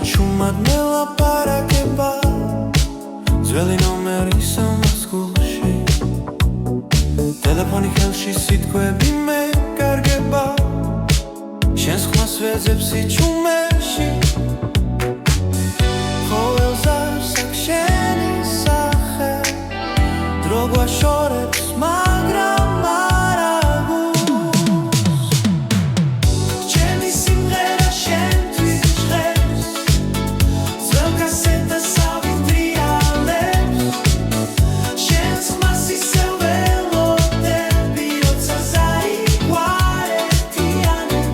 ჩუმად მელაპარაკება ძველი ნომერი სამასკულში ტელეფონი ხელში სიტყვები მე კარგება შენს ხმას ვეძებს იჩუმეში ყოველს არსაკ შენი სახე დრო გვაშორებს მაგრამ არა გულს ჩემი სიმღერა შენთვის ჟღერს ძველ კასეტას ავიტრიალებს შენს ხმას ისევ ველოდები როცა ზაიგვარეთიანებ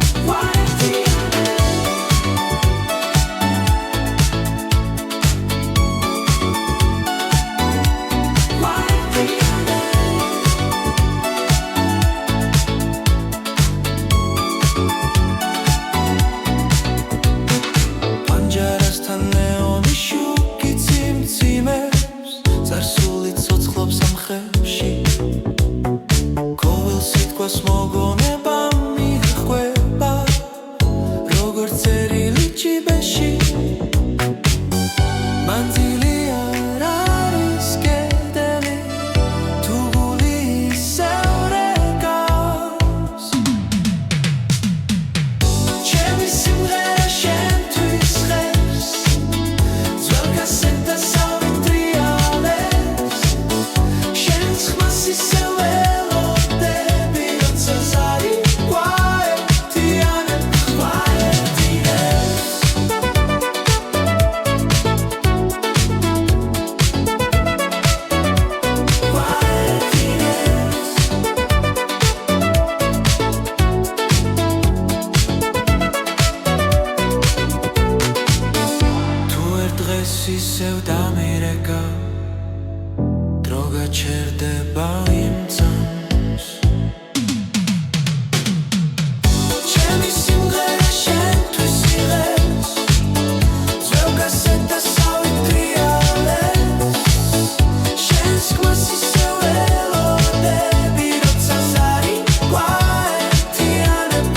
პანჯარასთან ნეონი შუქი ციმციმებს წარსული ცოცხლობს ამ ხებში ყოველ სიტყვას მოგონება მიხვება როგორც წერილი ჭიბეში მანძილი არ არის კედელი თუ გული ისევ რეკავს ჩემი სიმღერა შენთვის ჟღერს ძველ კასეტას ავიტრიალებს შენს ხმას ისევ ველოდები როცა ზაიგვარეთიანებ თუ ერთ დღეს ისევ დამირეკა დრო გაჩერდება იმ წამს ჩემი სიმღერა შენთვის იღებს ძველ კასეტას ავიტრიალებს შენს ხმას ისევ ველოდები როცა ზაიგვარეთიანებ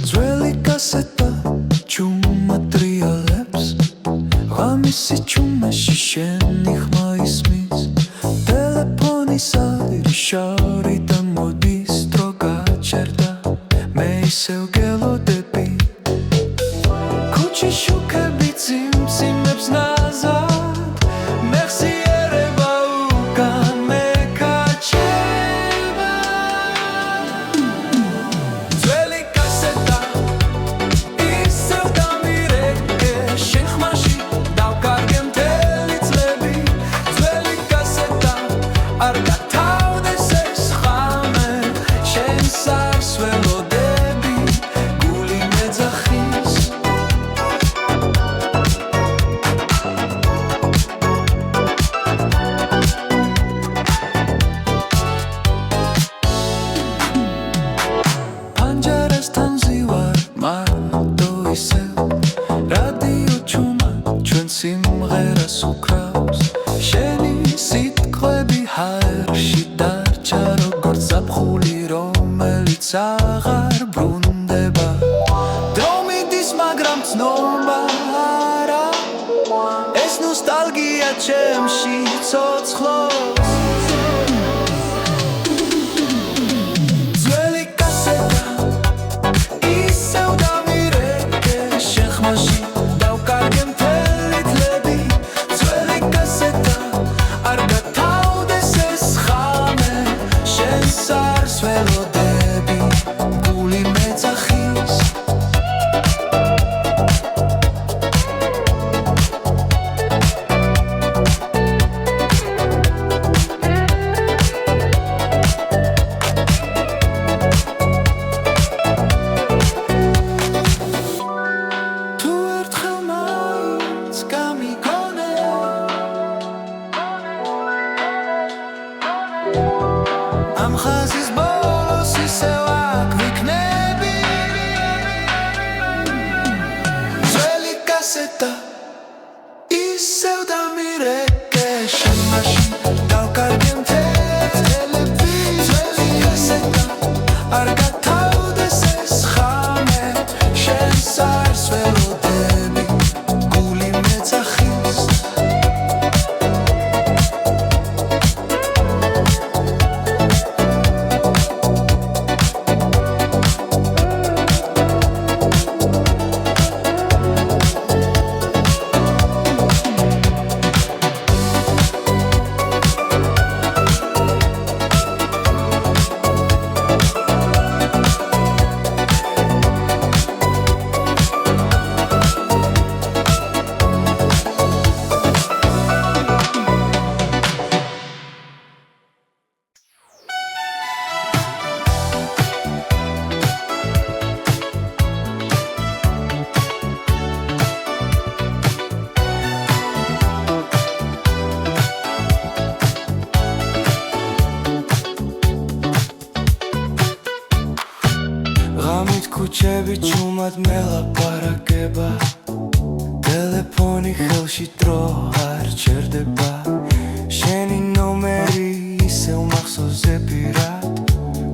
ძველი კასეტა ჩუმად რიალებს ღამისი ჩუმეში შენი ხმა ისმის ტელეფონის აირი შორიდან მოდის დრო გაჩერდა მე ისევ გელოდები ქუჩის შუქები ციმციმებს ნაზად მეხსიერება უკან მეკაჩება ძველი კასეტა ისევ დამირეკე შენ ხმაში დავკარგე მთელი წლები ძველი კასეტა არ გათავდეს ეს ხამე შენს არს ველოდები გული მეძახის პანჯარასთან ზივარ მარტო ისევ რადიო ჩუმად ჩვენ სიმღერას უკრავს შენი სიტყვები ჰაერში დარჩა როგორც ზაფხული რომელიც აღარ ბრუნდება დრო მიდის მაგრამ ცნობა არა ეს ნოსტალგია ჩემში ცოცხლობს ძველი კასეტა ისევ დამირეკე შენ ხმაში დავკარგე მთელი თლები ძველი კასეტა არ გათავდეს ეს ხამე შენს არს ველოდები გული მეძახის ამ ხაზის ბოლოს ისევ აქ ვიქნები ძველი კასეტა ისევ დამირეკე შენ მაშინ დავკარგე მთელი თლები ძველი კასეტა არ გათავდეს ეს ხამე შენს არს ველოდები გული მეძახის ქუჩები ჩუმად მელაპარაკება ტელეფონი ხელში დრო არ ჩერდება შენი ნომერი ისევ მახსოვზე პირად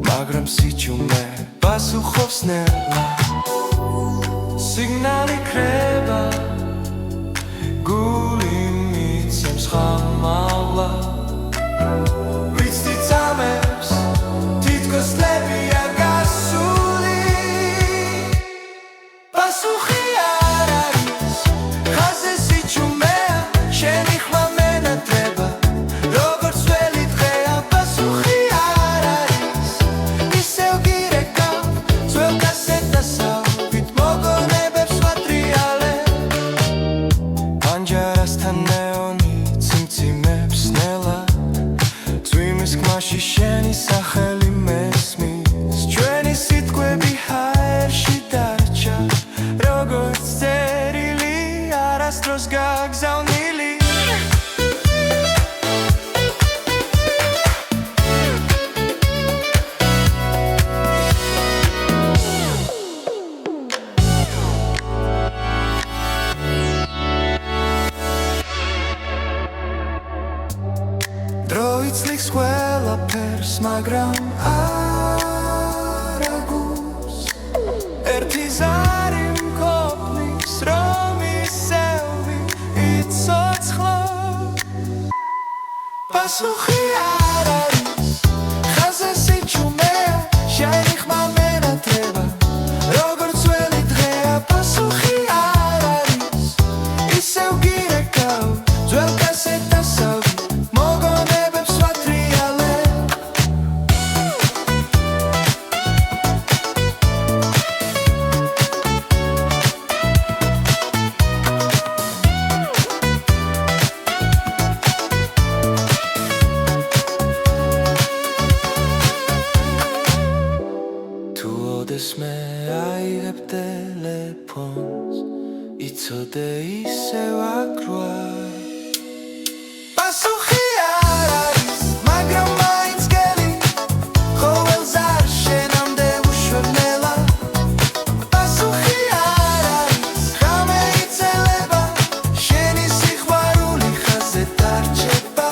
მაგრამ სიჩუმე პასუხობს ნელა სიგნალი ქრება გული მიცემს ხამალა ვიცი წამებს თითქოს ლებია პასუხი არ არის ხაზე სიჩუმეა შენი ხმა მენატრება როგორც ველი დღეა პასუხი არ არის ისევ გირეკავ ძველ კასეტასავით მოგონებებს ვატრიალე პანჯარასთან ნეონი ციმციმებს ნელა წვიმის ხმაში შენი სახელი მესმის ჩვენი სიტყვები ჰაერში დარჩა როგორც წერილი არასდროს გაგზავნილი დრო იცლიქს ყველაფერს მაგრამ არ აგულს ერთი ზარი პასუხი არ არის ხაზე სიჩუმეა შენი ხმა მენატრება როგორც ველი დღეა პასუხი არ არის ისევ გირეკავ ძველ კასეტასავით მოგონებებს ვატრიალე მე აიღებ ტელეფონს იცოდე ისევ აკრვა პასუხი არ არის მაგრამ მაინც გელი ყოველს არ შენამდე უშვებნელა პასუხი არ არის ხამე იცელება შენი სიყვარული ხაზე დარჩება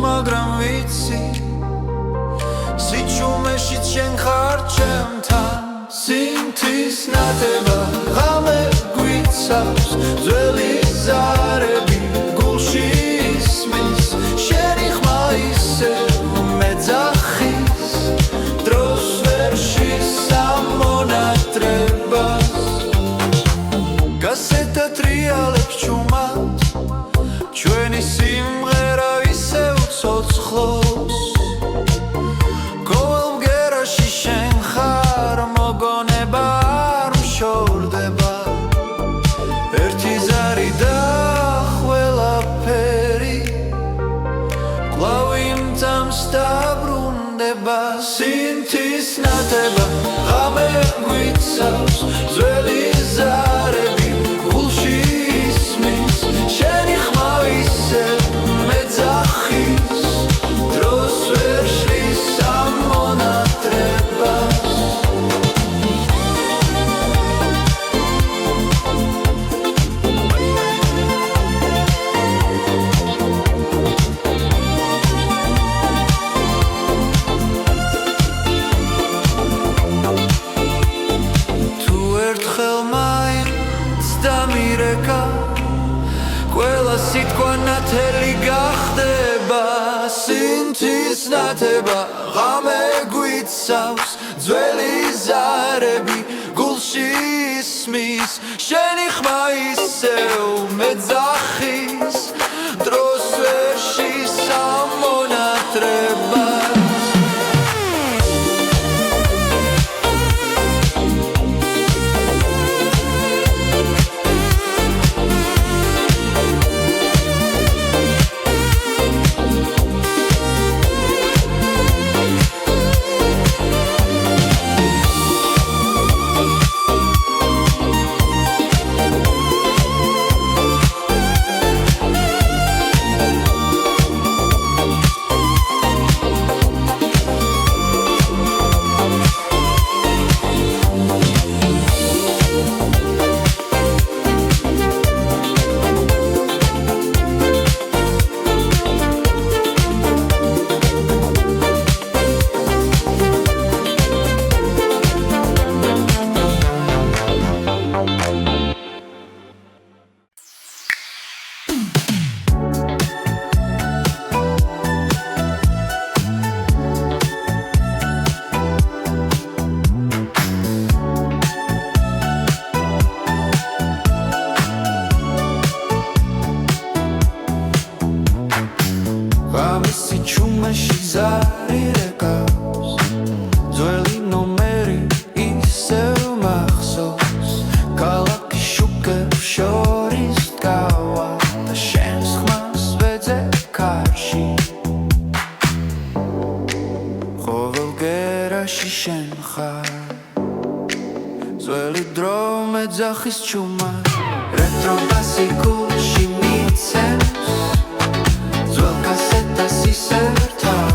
მაგრამ ვიცი სიჩუმეშიც შენ ხარ ჩემთან სინთის ნათება ღამე გვიცავს ძველი ზარები გულში ისმის შენი ხმა ისევ მეძახის დროს ვერ შესამონატრებას გასეთა ტრიალებს ჩუმად ჩვენი სიმღერა ისევ ცოცხლობს ყოველ ბგერაში შენ ხარ მოგონება არ მშორდება ერთი ზარი და ყველაფერი კვლავ იმძამს დაბრუნდება სინთის ნათება ღამე გვიცავს ძველი ზარები გულში ისმის შენი ხმა ისევ მეძახის დროს ვერ შლის ამონატრებას თუ ერთხელ მაინც დამირეკა ყველა სიტყვა ნათელი გახდება სინთის ნათება ღამე გვიცავს ძველი ზარები გულში ისმის შენი ხმა ისევ მეძახის დროს ვერ შესამონატრებას სიჩუმეში ზარი რეკავს ძველი ნომერი ისევ მახსოვს ქალაქის შუქებს შორის დგავა და შენს ხმას ვეძებ კარში ყოველ ბგერაში შენ ხარ ძველი დრო მეძახის ჩუმად რეტრობასი გულში მიცემს ძველ კასეტას ისევ რთავ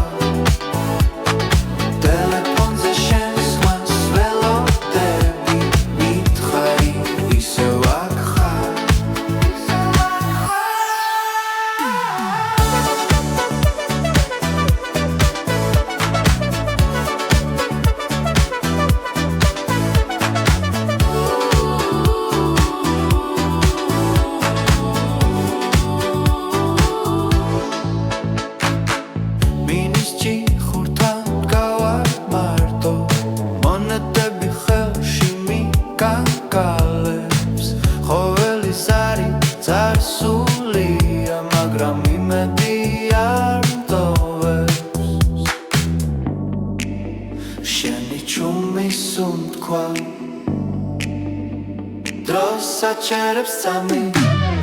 ტელეფონზე შენს ხმას ველოდები მითხარი ისევ აქ ხარ წარსულია მაგრამ იმედი არ მტოვებს შენი ჩუმის უთქვა დროს საჩერებს წამი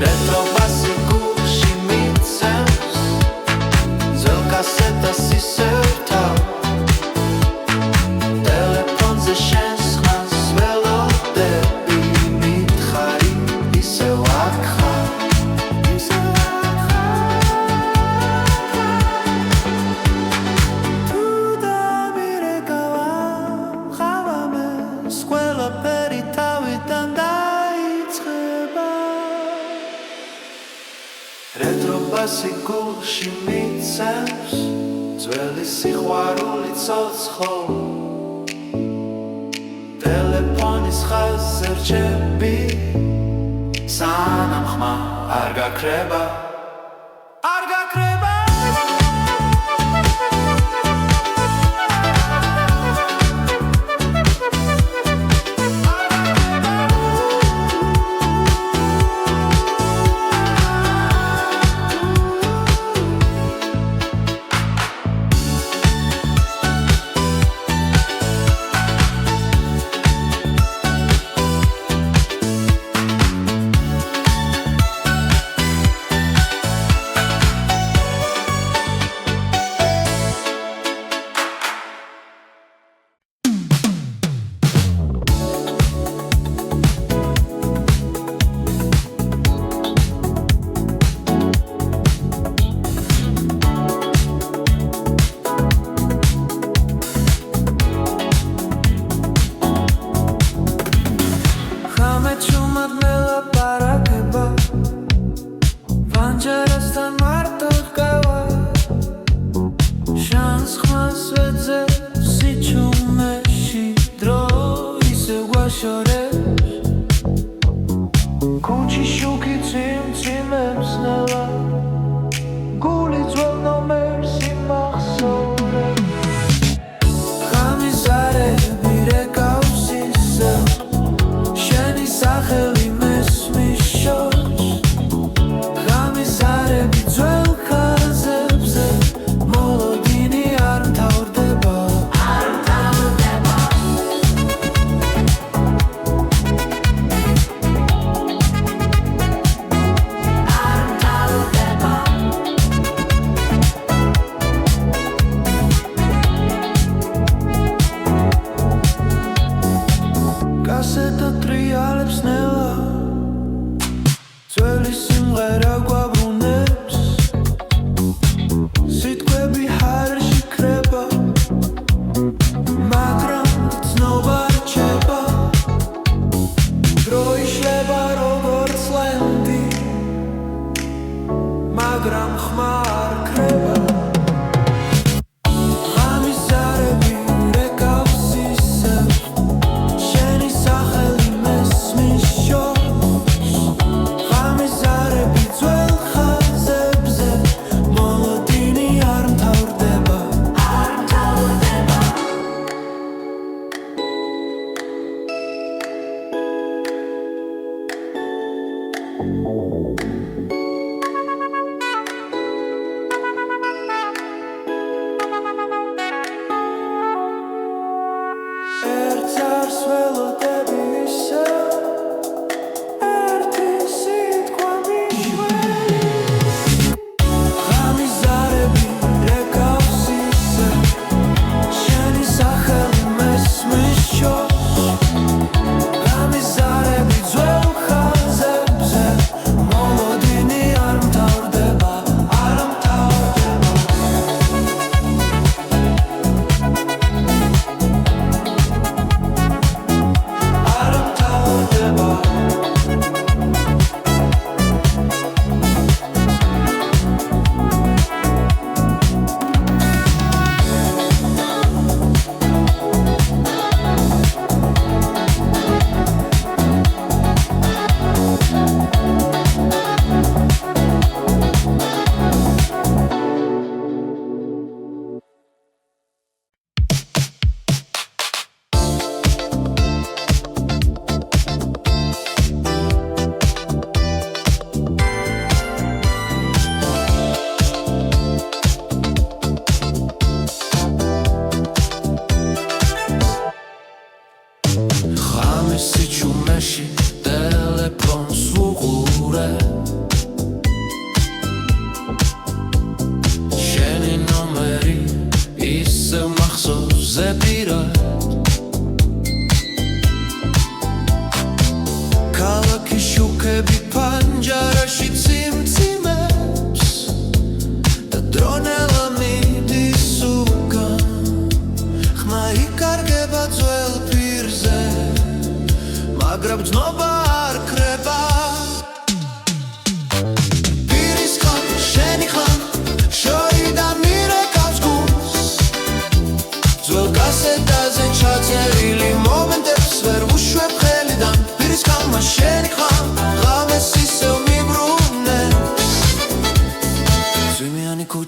რეტრობასი გულში მიცემს ძველ კასეტას ისევ რთავ ტელეფონზე შენს ხმას ველოდები მითხარი ისევ აქ ხარ ყველაფერი თავიდან დაიწყება სიყვარული ცოცხლ ტელეფონის ხაზზე რჩები სანამ ხმა არ გაქრება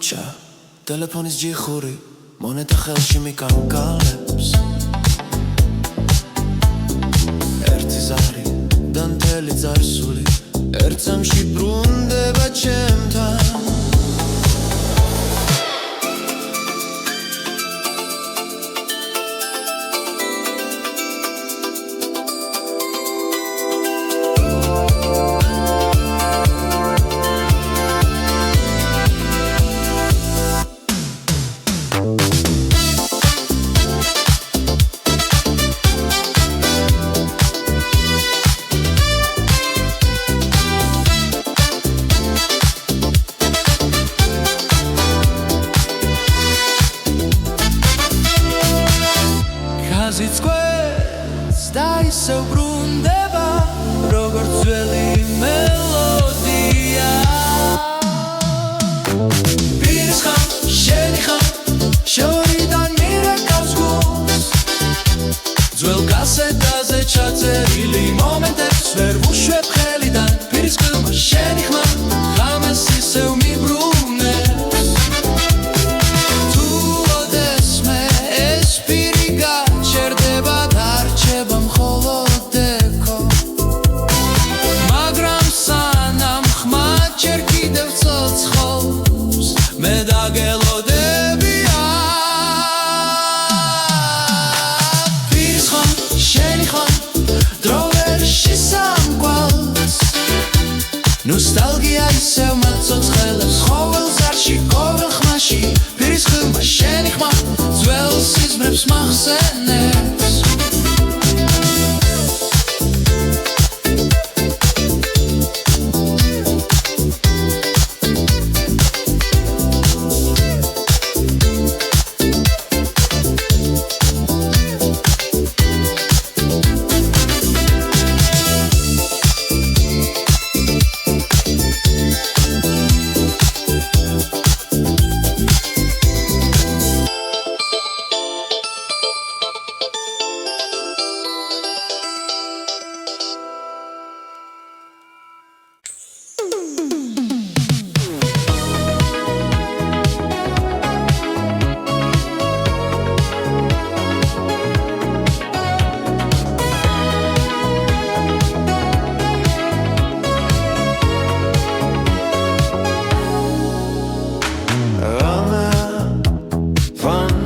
ქუჩა ტელეფონის ჯიხური მონეტა ხელში მიკანკალებს ერთი ზარი და მთელი წარსული ერთ წამში ბრუნდება ჩემთან და ისევ ბრუნდება როგორც ძველი მელოდია პირის ხარ შენი ხარ შორიდან მირეკავს გულს ძველ კასეტაზე ჩაწერილი მომენტებს ვერ ვუშვებ ხელიდან პირის ხილმა შენი ხმა ღამეს ისევ მიბრუნებს თუ ოდესმე ეს პირი გაჩერდება მე დაგელოდებია პირის ხარ შენი ხარ დრო ვერ შესამკვალს ნოსტალგია ისევ მაცოცხლებს ყოველ ზარში ყოველ ხმაში პირის ხილმა შენი ხმა ძველ სიზმრებს მახსენებს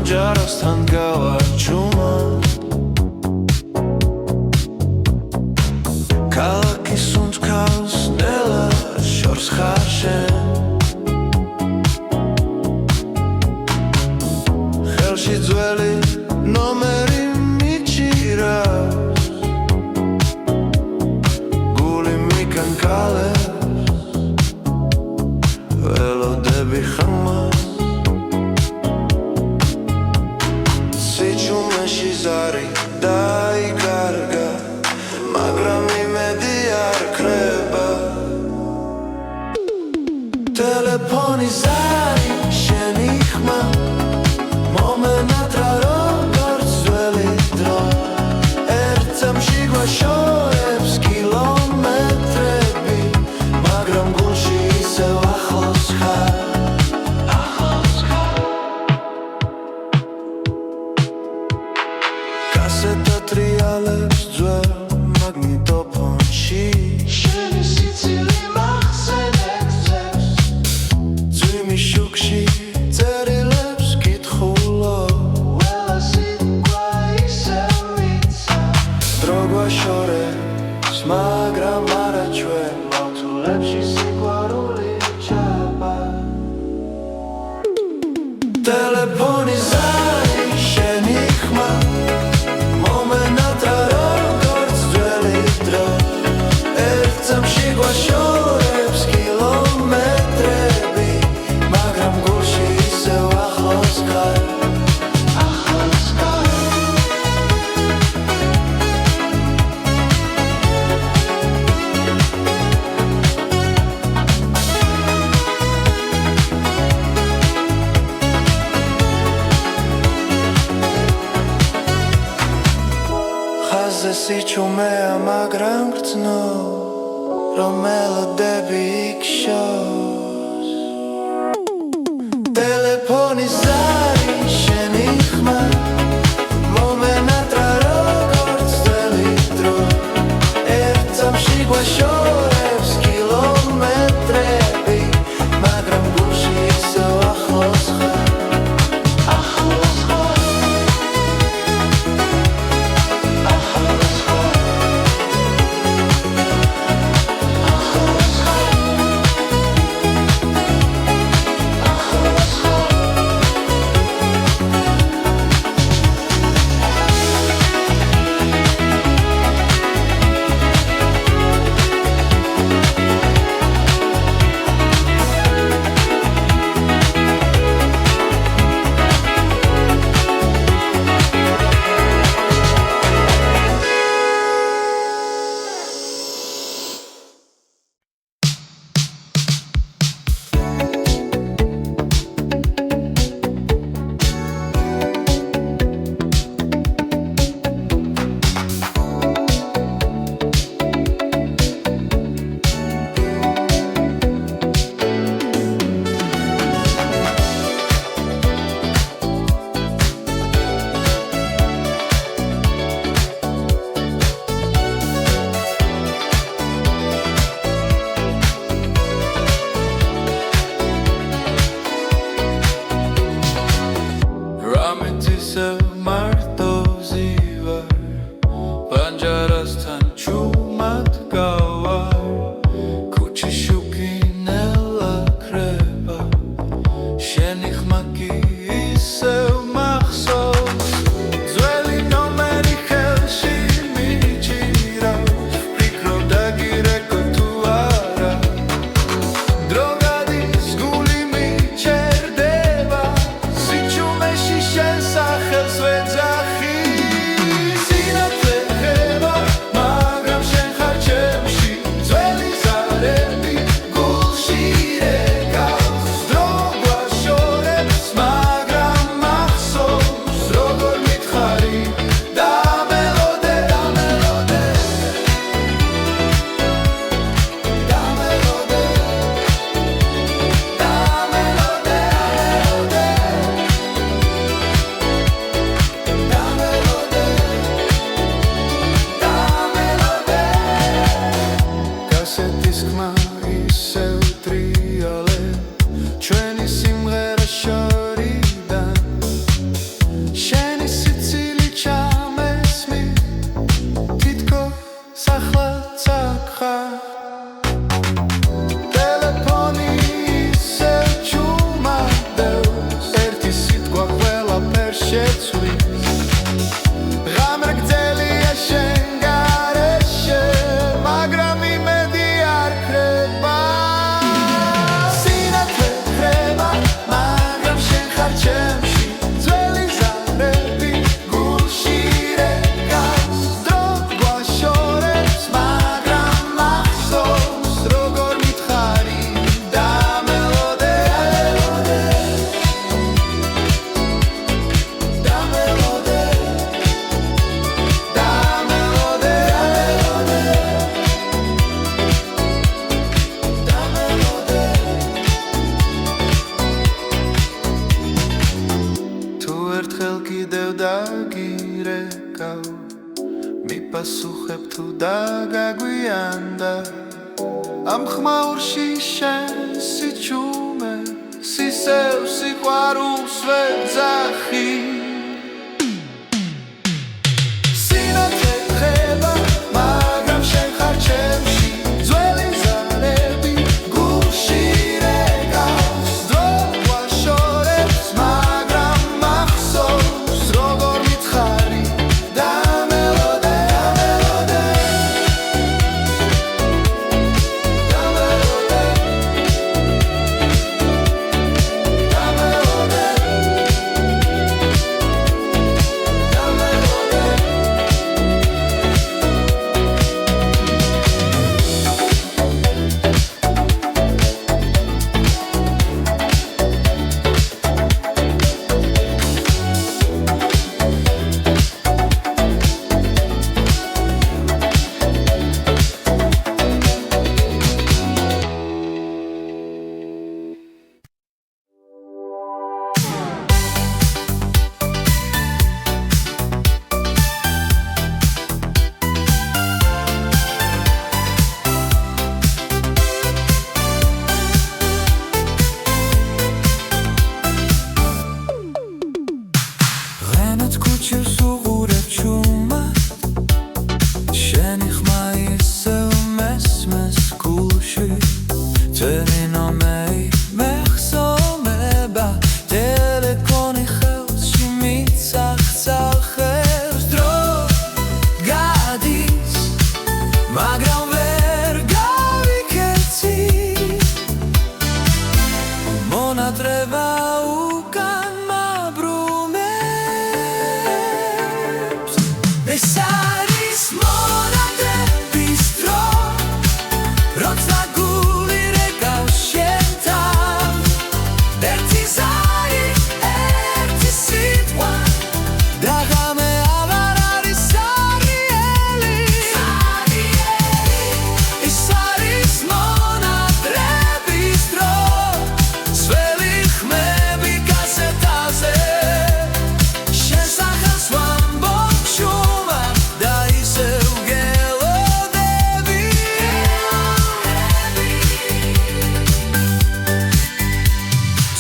Jarostan gavachuma Kalaki sunt kaus nela shors khashen Khelshi dzveli nomeri michiras Guli mikankales Velodebi khamas Zari dai karga magram imedi ar kreba telefoni zari sheni khma momenatra როგორც ძველი დრო ერთ წამში გვაშორებს კილომეტრები მაგრამ გულში ისევ ახლოს ხარ Kaseta trialებს ძველ მაგნიტოფონში შენი სიცილი მახსენებს ძებს ძვიმის შუქში წერილებს კითხულობ ყველა სიტყვა ისევ იცავ დრო გვაშორებს მაგრამ არა ჩვენ მავთულებში სიყვარული ჩაბა ტელეფონი ზარი შენი ხმა გვაშორებს კილომეტრები მაგრამ გულში ისევ ახლოს ხარ ახლოს ხარ ხაზზე სიჩუმეა მაგრამ გრძნო რომ მელოდები იქ შოს ტელეფონის ზარი შენი ხმა მომენატრა როგორც ძველი დრო ერთ წამში გვაშორებს კილომეტრები მაგრამ გულში ისევ ახლოს ხარ ჭირს უღურებ ჩუმად შენი ხმა ისევ მესმეს გულში твои номери მეხსოვნება ტელეფონი ხელში მიცახცახებს დრო გადის მაგრამ ვერ გავიქცე მონატრება უკან მაბრუნებს ეს არის მონატრების დრო როცა გული რეკავს შენთან ერთი ზარი ერთი სიტყვა და ღამე აღარ არის სარიელი ეს არის მონატრების დრო სველი ხმები კასეტაზე შენ სახელს ვამბობ ჩუმად და ისევ გელოდები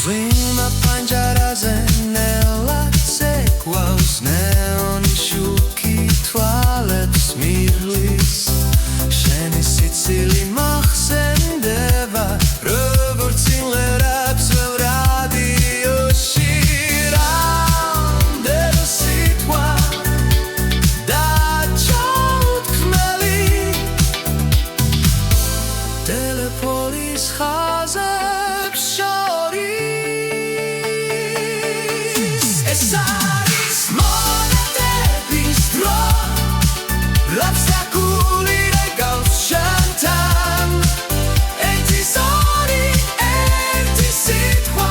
ზვიმა პანჯარაზე ნელად ცეკვავს ნეონი შუქი თვალებს მირლის შენი სიცილი მახსენდება როგორც სიმღერებს ველრადიოში რამდენი სიტყვა და ჩაუთქმელი ტელეფონის ხაზებს შორის ეს არის მონატრების დრო როცა გული რეკავს შენთან ერთი ზარი ერთი სიტყვა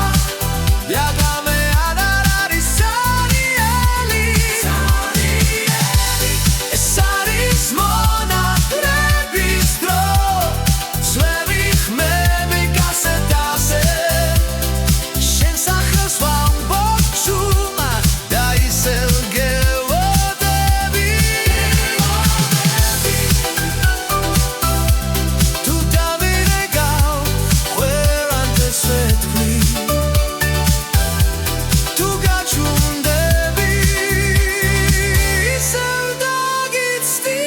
და ღამე აღარ არის სარიელი ეს არის მონატრების დრო სველი ხმები კასეტაზე შენ სახელს ვამბობ ჩუმად და ისევ გელოდები თუ დავირეკავ ყველანთე სვეტყვი თუ გაჩვენდები ისევ დაგიცდი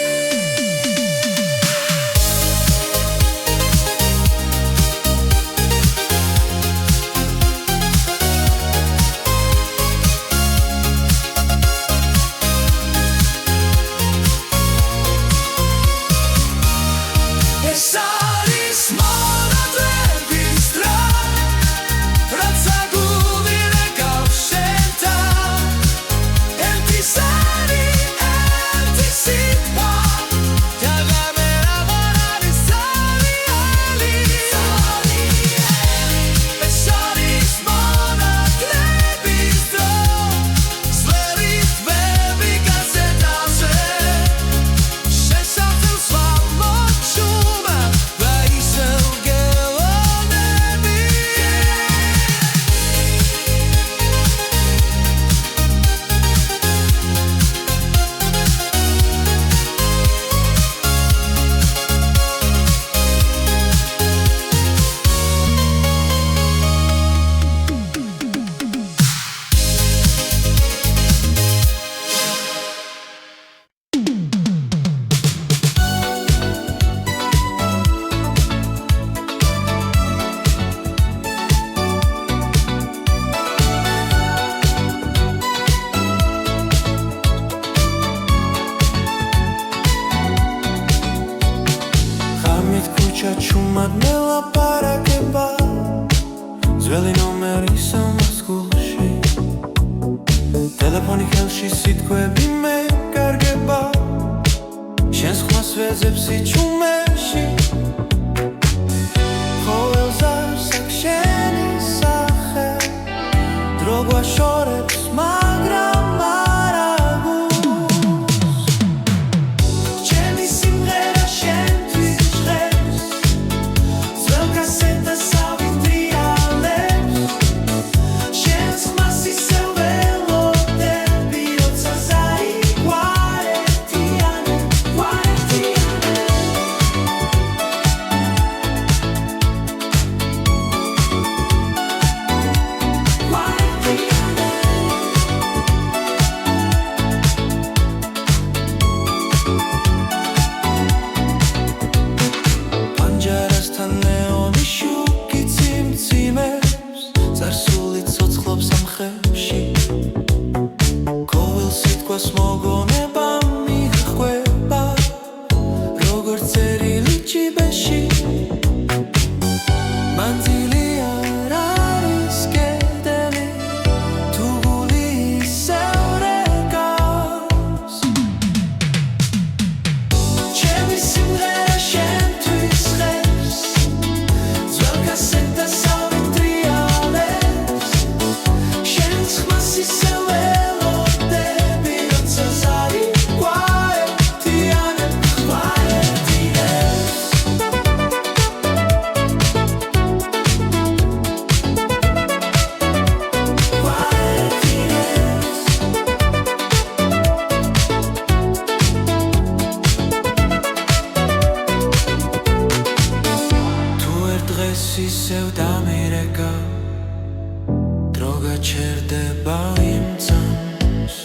ეს არის მონატრების დრო როცა გული რეკავს შენთან ერთი ზარი ერთი სიტყვა და ღამე აღარ არის სარიელი ეს არის მონატრების დრო სველი ხმები კასეტაზე შენ სახელს ვამბობ ჩუმად და ისევ გელოდები ღამით ქუჩა ჩუმად მელაპარაკება ძველი ნომერი სომას გულში ტელეფონი ხელში სიტყვები მეკარგება შენს ხმას ვეძებს სიჩუმეში ყოველ ზარს აქ შენი სახე დრო გვაშორებს მაგრამ არა გულს ჩემი სიმღერა შენთვის ჟღერს ძველ კასეტას ავიტრიალებს შენს ხმას ისევ ველოდები როცა ზარი გვაერთიანებს ჩემში ყოველ სიტყვას მოგონება მიხვება როგორც წერილი ჭიბეში მანძილი არ არის კედელი თუ გული ისევ რეკავს ჩემი სიმღერა შენთვის ხებს ძველ კასეტას ავიტრიალებს შენს ხმას ისევ ველოდები როცა ზარი გვაერთიანებს ისევ დამირეკა დრო გაჩერდება იმ წამს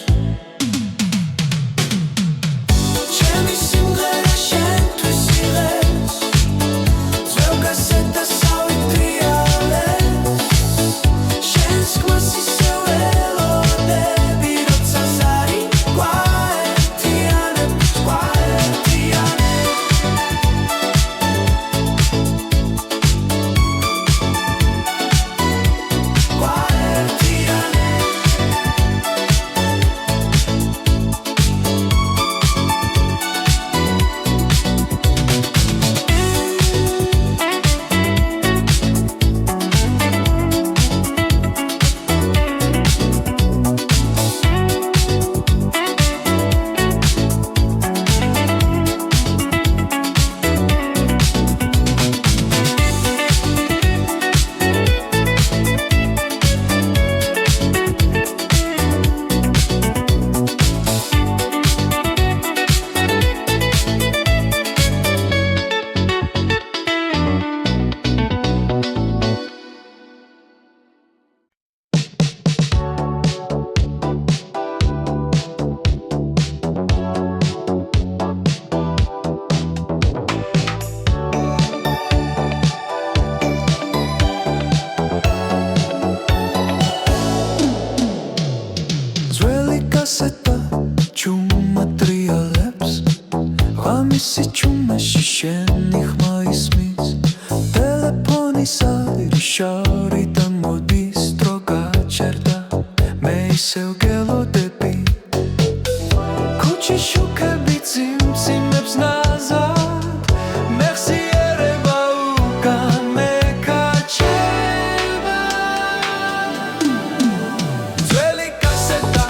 ჩემი სიმღერა შენთვის იღებს ძველ კასეტას ავიტრიალებს შენს ხმას ისევ ველოდები როცა ზარი გვაერთიანებს კასეტა ჩუმად რიალებს ღამისი ჩუმაში შენი ხმა ისმის ტელეფონის აირი შორიდან მოდის დრო გაჩერდა მე ისევ გელოდები ქუჩის შუქები წიმწიმებს ნაზად მეხსიერება უკან მეკაჩება ძველი კასეტა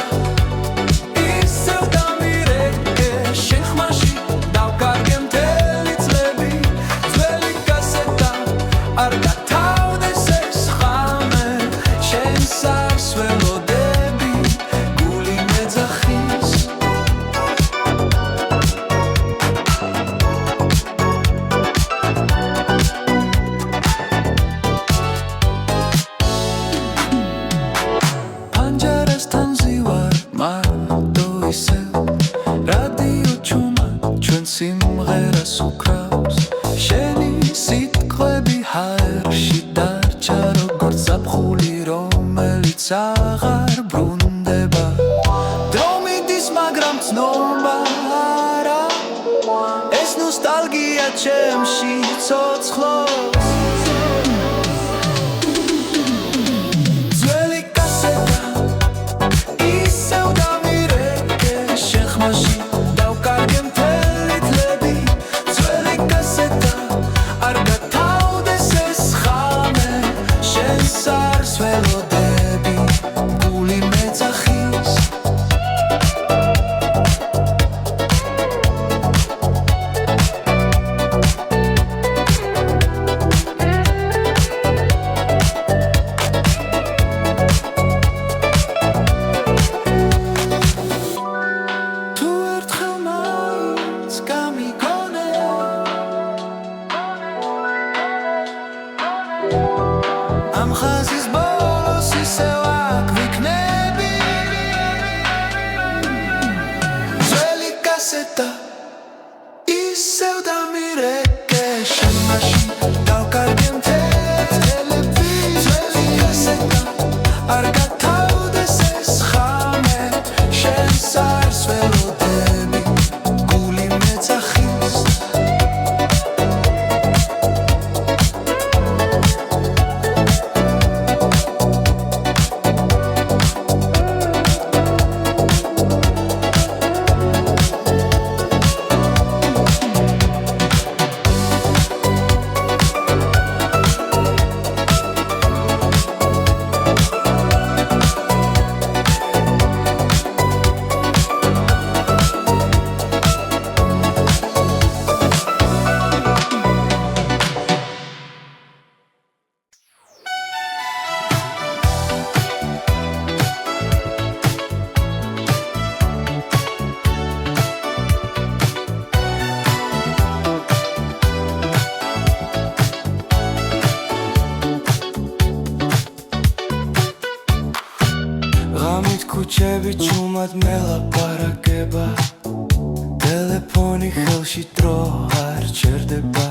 არ გათავდეს ეს ხამე შენს არს ველოდები გული მეძახის პანჯარასთან ზივარ მარტო ისევ რადიო ჩუმად ჩვენ სიმღერას უკრავს შენი სიტყვები ჰაერში დარჩა როგორც ზაფხული რომელიც აღარ ბრუნდება დრო მიდის მაგრამ ცნობა არა ეს ნოსტალგია ჩემში ცოცხლობს ძველი კასეტა ისევ დამირეკე შენ ხმაში დავკარგე მთელი დღეები ძველი კასეტა არ გათავდეს ეს ხამე შენს არს ველოდები ქუჩები ჩუმად მელაპარაკება ტელეფონი ხელში დრო არ ჩერდება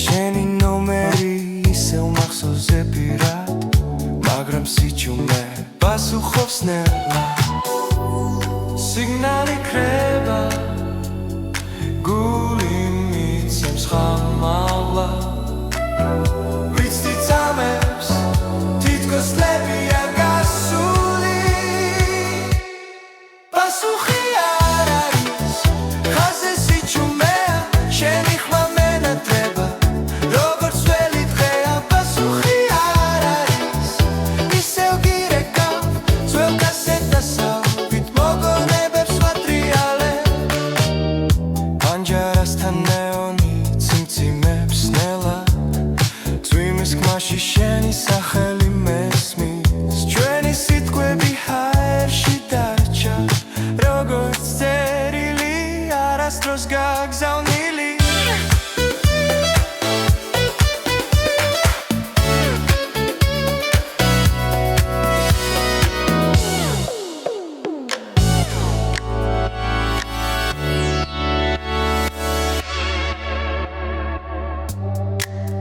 შენი ნომერი ისევ მახსოვზე პირად მაგრამ სიჩუმე პასუხობს ნელა სიგნალი ქრება გული მიცემს ხამალა ვიცი წამებს თითქოს ლებია გასული პასუხი არ არის ხაზე სიჩუმეა შენი ხმა მენატრება როგორც ველი დღეა პასუხი არ არის ისევ გირეკავ ძველ კასეტასავით მოგონებებს ვატრიალებ პანჯარასთან ნეონი ციმციმებს ნელა ძვიმის ხმაში შენი სახელი მესმის ჩვენი სიტყვები ჰაერში დარჩა როგორც წერილი არასდროს გაგზავნილი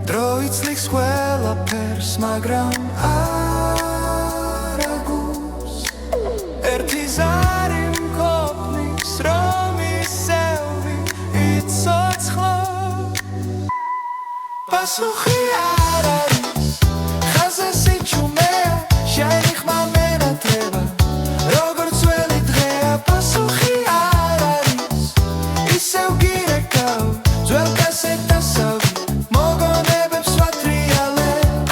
დრო იცლიქს ყველაფერს მაგრამ არ აგულს ერთი ზარი მყოფნის რომ ისევი იცოცხლოს პასუხი არ არის ხაზე სიჩუმეა შენი ხმა მენატრება როგორც ველი დღეა პასუხი არ არის ისევ გირეკავ ძველ კასეტასავით მოგონებებს ვატრიალებ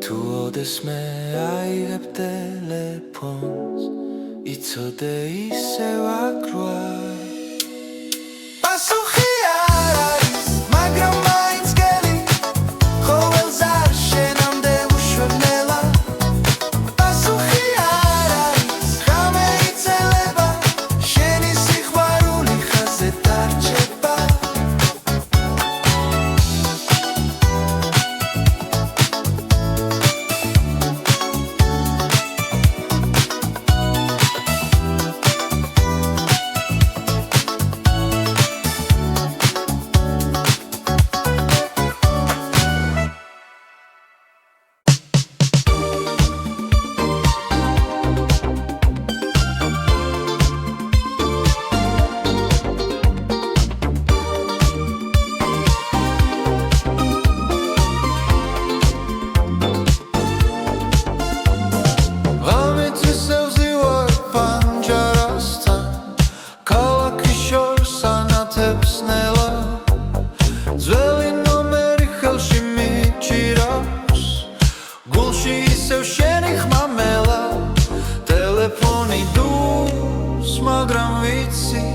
თუ ოდესმე აიღებ ტელეფონს იცოდე ისევ აქვარ პასუხი არ არის მაგრამ მაინც გელი ყოველს არ შენამდე უშვებნელა პასუხი არ არის ღამე იცელება შენი სიყვარული ხაზე დარჩება ღამით ისევ ზივარ პანჯარასთან ქალაქის შორს ანათებს ნელა ძველი ნომერი ხელში მიჭირავს გულში ისევ შენი ხმა მელა ტელეფონი დურს მაგრამ ვიცი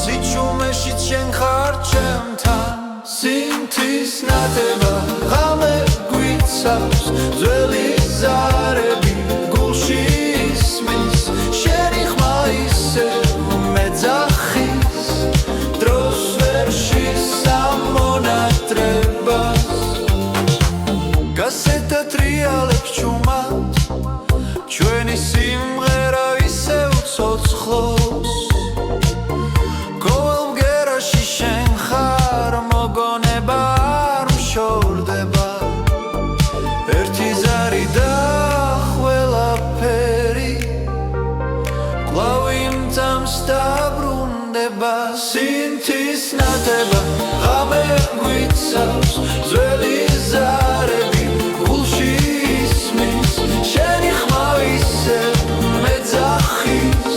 სიჩუმეში შენ ხარ ჩემთან სინთის ნათება ღამე გვიცავს ძველი ზარები გულში ისმის შენი ხმა ისევ მეძახის დროს ვერ შესამონატრებას კასეტა ტრიალებს ჩუმად ჩვენი სიმღერა ისევ ცოცხლობს ყოველ ბგერაში შენ ხარ მოგონება არ მშორდება ერთი ზარი და ყველაფერი კვლავ იმძამს დაბრუნდება სინთის ნათება ღამე გვიცავს ძველი ზარები გულში ისმის შენი ხმა ისევ მეძახის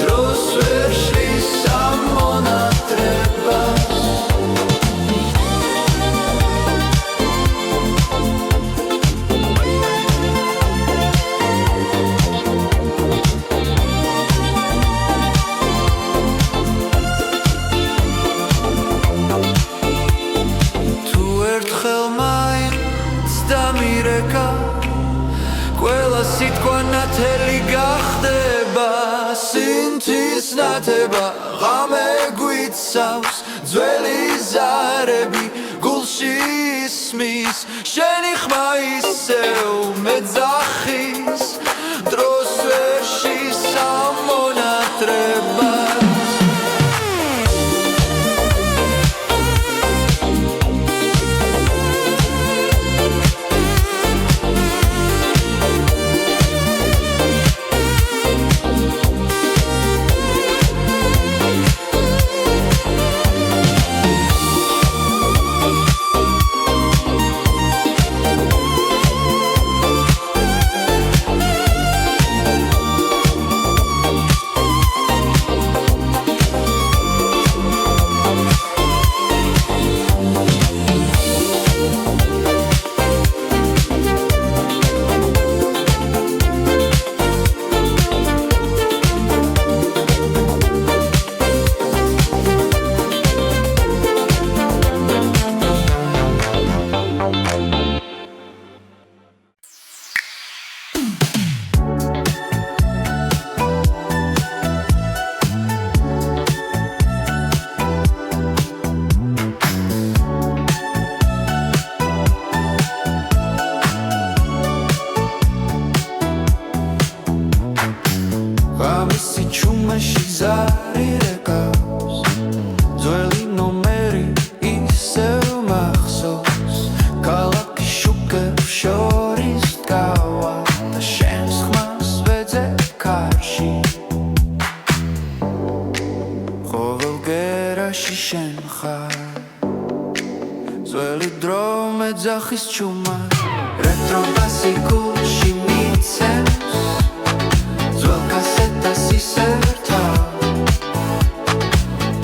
დროს ვერ შესამონატრებას თუ სიტყვა ნათელი გახდება სინთის ნათება ღამე გვიცავს ძველი ზარები გულში ისმის შენი ხმა ისევ მეძახის დროს ვერ შესამონატრება ძველი დრო მეძახის ჩუმა რეტრო ბასი გულში მიცემს ძველ კასეტას ისერთა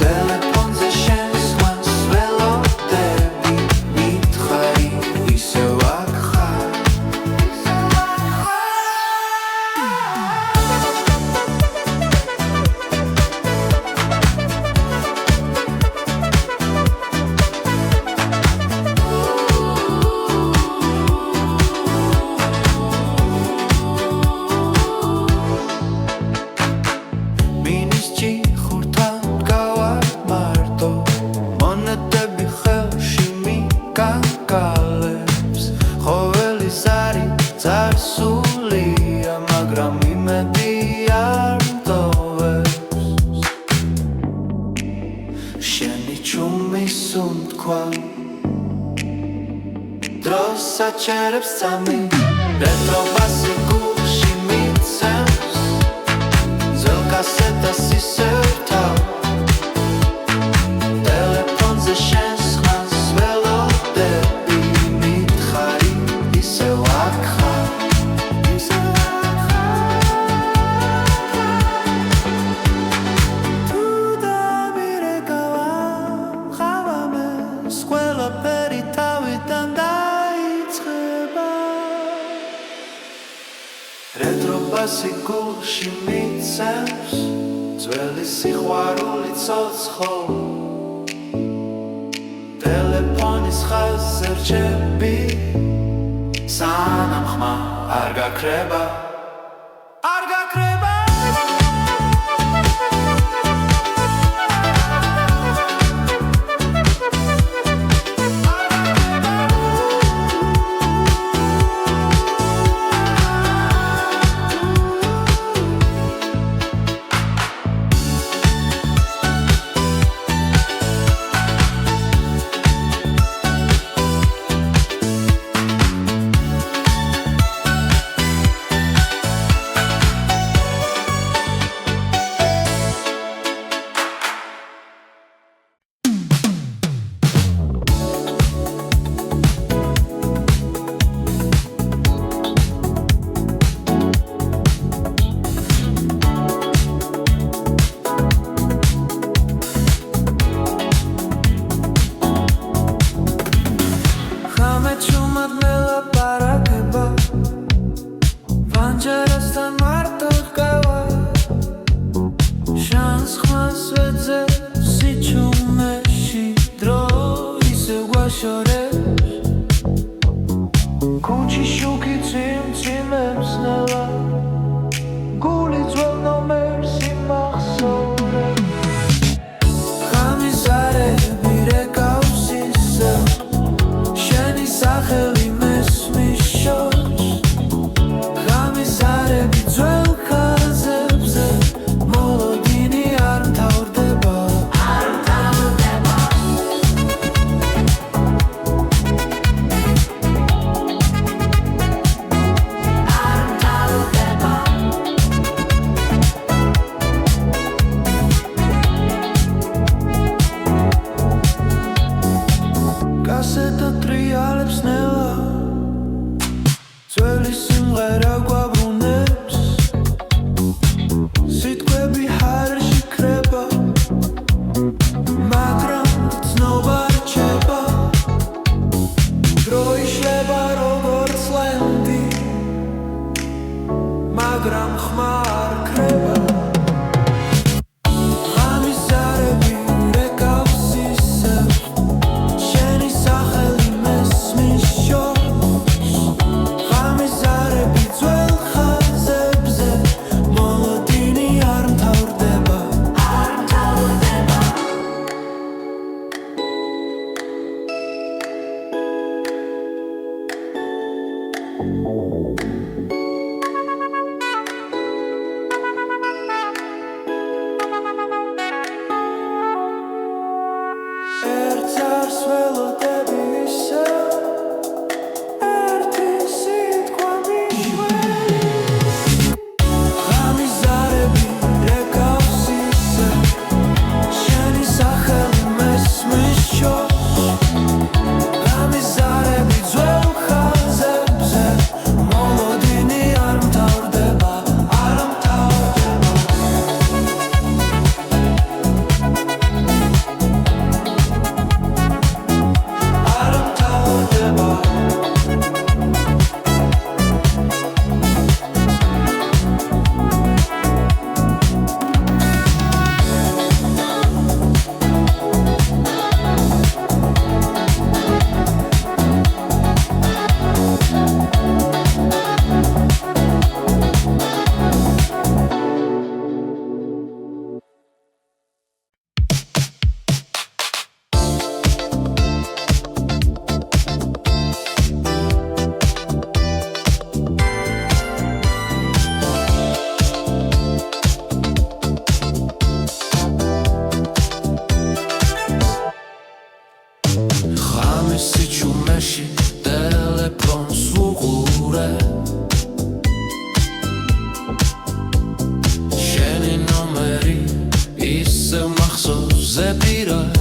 ტელეფონზე შენს ხმას ველოდები მითხარი ისევ აქ ხარ საჩერებს სამი რეტრო ბასი გულში მიცემს ძველ კასეტას ისერთა ტელეფონზე შენს ხმას ველოდები მითხარი ისევ აქ ხარ თუ დამირეკავა ხავამეს ყველაფერი თავიდან რეტრო-ბასი გულში მიცემს ძველი სიყვარული ცოცხლ ტელეფონის ხაზზე რჩები სანამ ხმა არ გაქრება ციმციმებს ნელა გული ძველ ნომერს იმახსოვრებს ხამიზარები რეკავს ისე შენი სახელი მესმის შორს ხამიზარები ძველ ხაზებზე მოლოდინი არ მთავრდება კასეტა ტრიალებს ნელა ძველი სიმღერა გვაბრუნებს სიტყვები ჰარში ქრება მაგრამ ცნობა რჩება დრო იშლება როგორც ლენტი მაგრამ ხმა არ ქრება ხამიზარები რეკავს ისევ შენი სახელი მესმის შორს ხამიზარები ძველ ხაზებზე მოლოდინი არ მთავრდება ერთს არს ველოდები ისე ერთი სიტყვა მიშველი ხამიზარები რეკავს ისე შენი სახელი მესმის შორს ხამიზარები ძველ ხაზებზე მოლოდინი არ მთავრდება არ მთავრდება არ მთავრდება ხამის სიჩუმეში ტელეფონს ვუყურე შენი ნომერი ისევ მახსოვზე პირად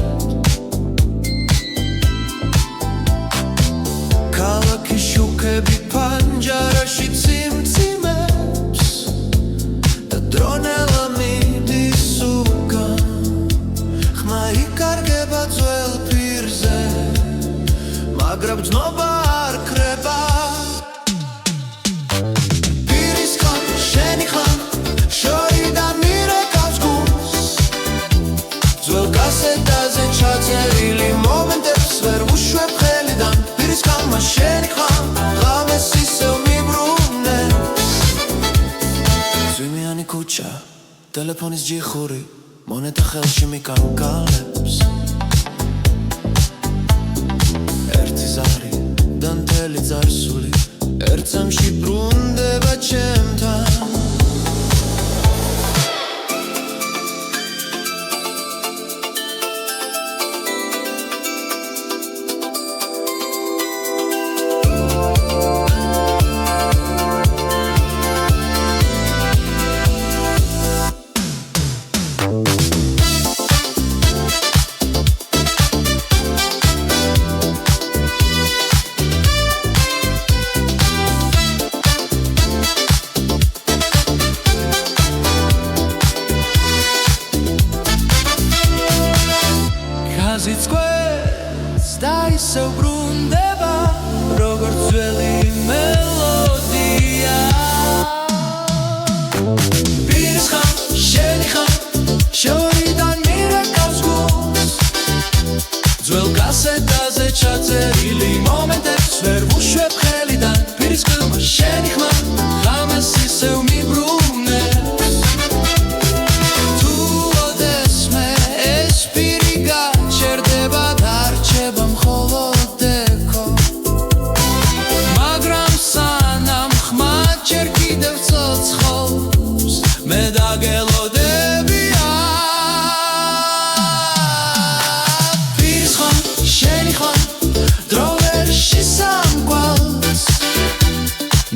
ქალაქის შუქები პანჯარაში ციმციმებს და დრონელა მიდის უკან ხმა იკარგება ძველ პირზე მაგრამ ძნობა არ ქრება პირის ხან შენი ხან შორიდან მირეკავს გულს ძველ კასეტაზე ჩაწერილი მომენტებს ვერ ვუშვებ ხელიდან პირის ხანმა შენი ხან ღამეს ისევ მიბრუნებს ძვიმიანი ქუჩა ტელეფონის ჯიხური მონეტა ხელში მიკარგალებს ერთი ზარი და მთელი წარსული ერთ წამში ბრუნდება ჩემთან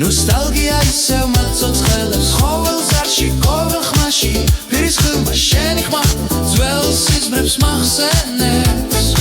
ნოსტალგია ისევ მაწოცხელებს ყოველ ზარში, ყოველ ხმაში პირის ხილმა შენი ხმა ძველ სიზმრებს მახსენებს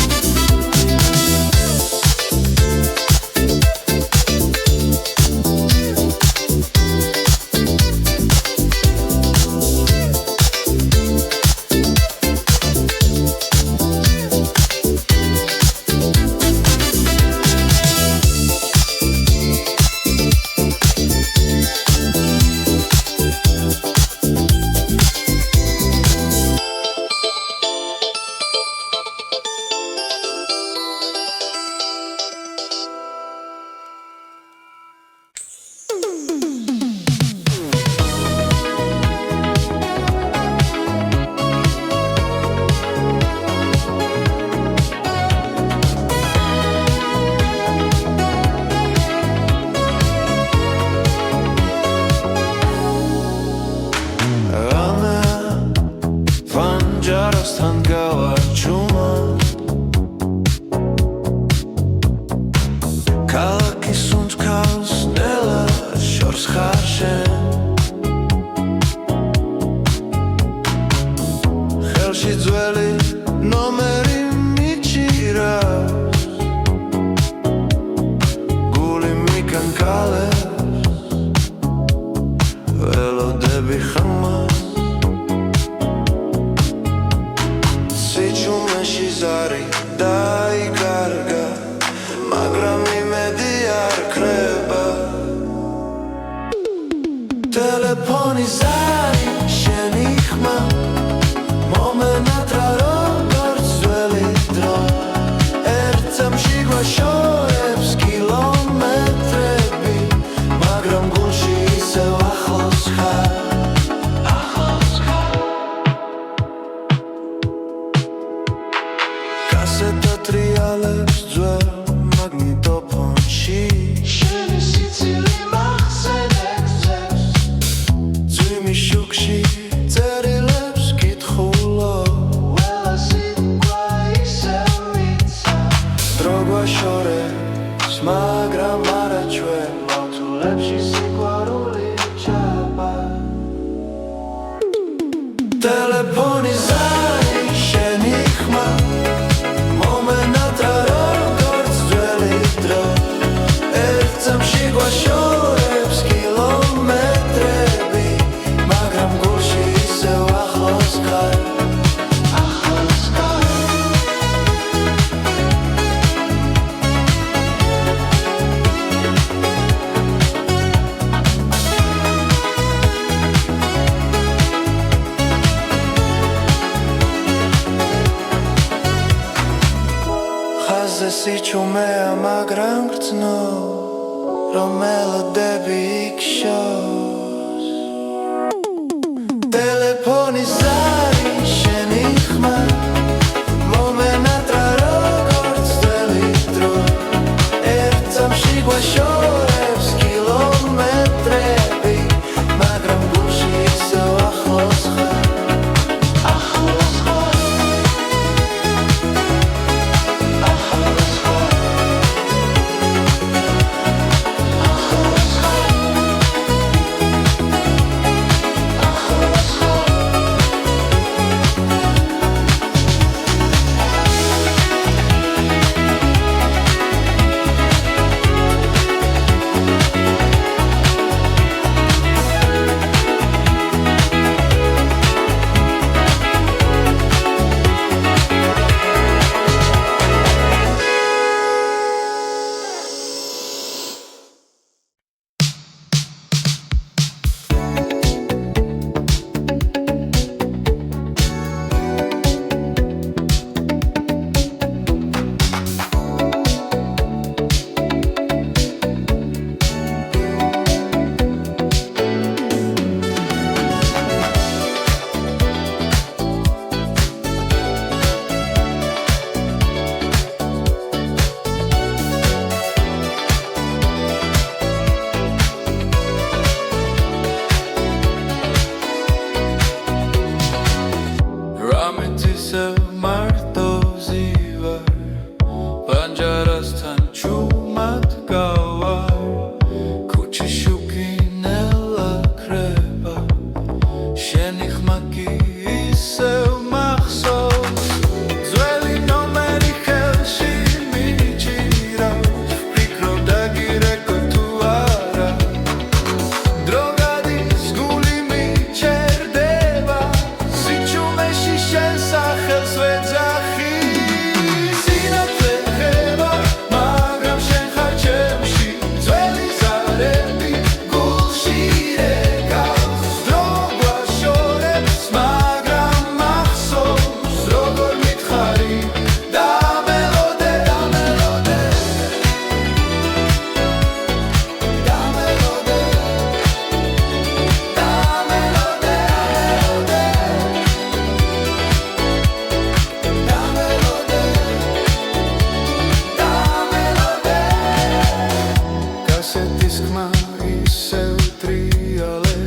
ისევ ტრიალე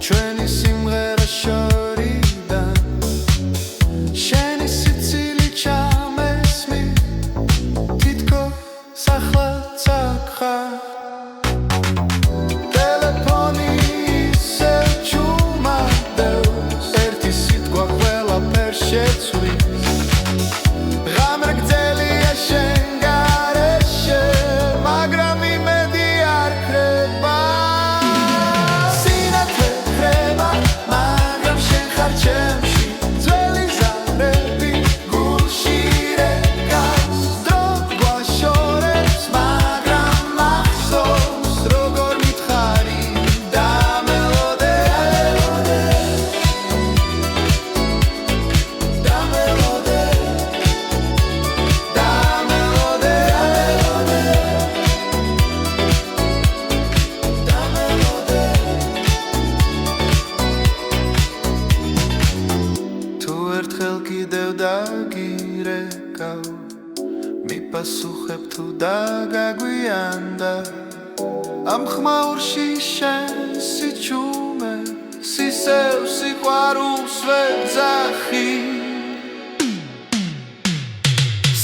ჩვენი სიმღერა შორიდან შენი სიცილი ჩამესმი თითქოს ახლაც აქ ხარ ტელეფონი ისევ ჩუმადევს ერთი სიტყვა ყველაფერს შეცვლის ღამე გრძელია შენ გარეშე მაგრამ იმედი არ ქრება სინათლე ხრება მაგრამ შენ ხარ ჩემში ძველი ზარები გულში რეკავს დრო გვაშორებს მაგრამ მახსოვს როგორ მითხარი დამელოდე თუ ერთხელ კიდევ დაგირეკავ მიპასუხებ თუ დაგაგვიანდა ამ ხმაურში შენ სიჩუმე სისევ სიყვარულს ვეძახი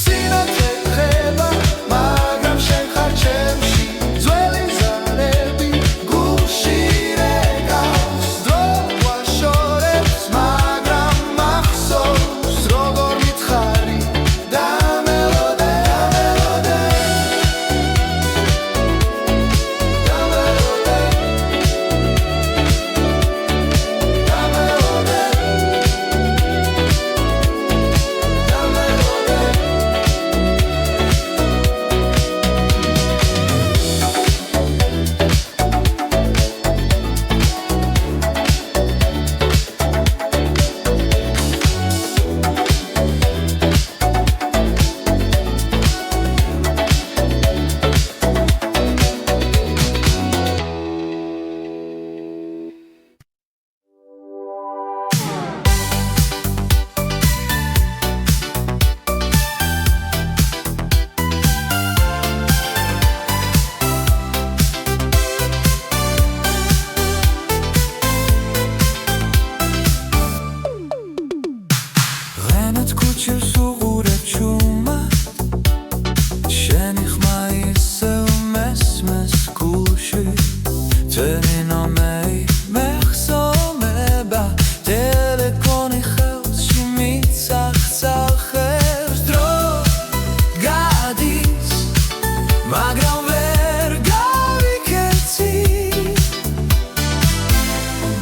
სინათლე ხრება მაგრამ შენ ხარ ჩემში ძველი ზარები გულში რეკავს დრო გვაშორებს მაგრამ მახსოვს როგორ მითხარი დამელოდე ღენად ქუჩებს უყურებ ჩუმად შენი ხმა ისევ მესმეს გულში თენი ნომერი მეხსოვნება ტელეფონი ხელში მიცახცახებს დრო გადის მაგრამ ვერ გავიქეცი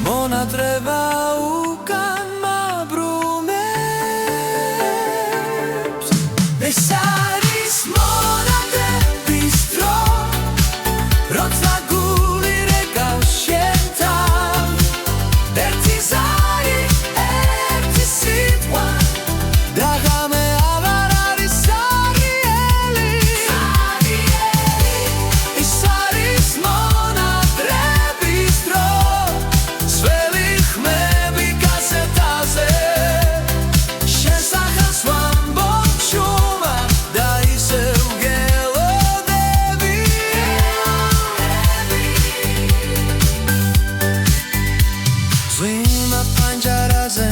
მონატრება უკან მაბრუნებს ეს არის მონატრების დრო როცა გული რეკავს შენთან ერთი ზარი ერთი სიტყვა და ღამე აღარ არის სარიელი ეს არის მონატრების დრო ძველი ხმები კასეტაზე შენ სახელს ვამბობ ჩუმად და ისევ გელოდები ზვიმა პანჯარაზე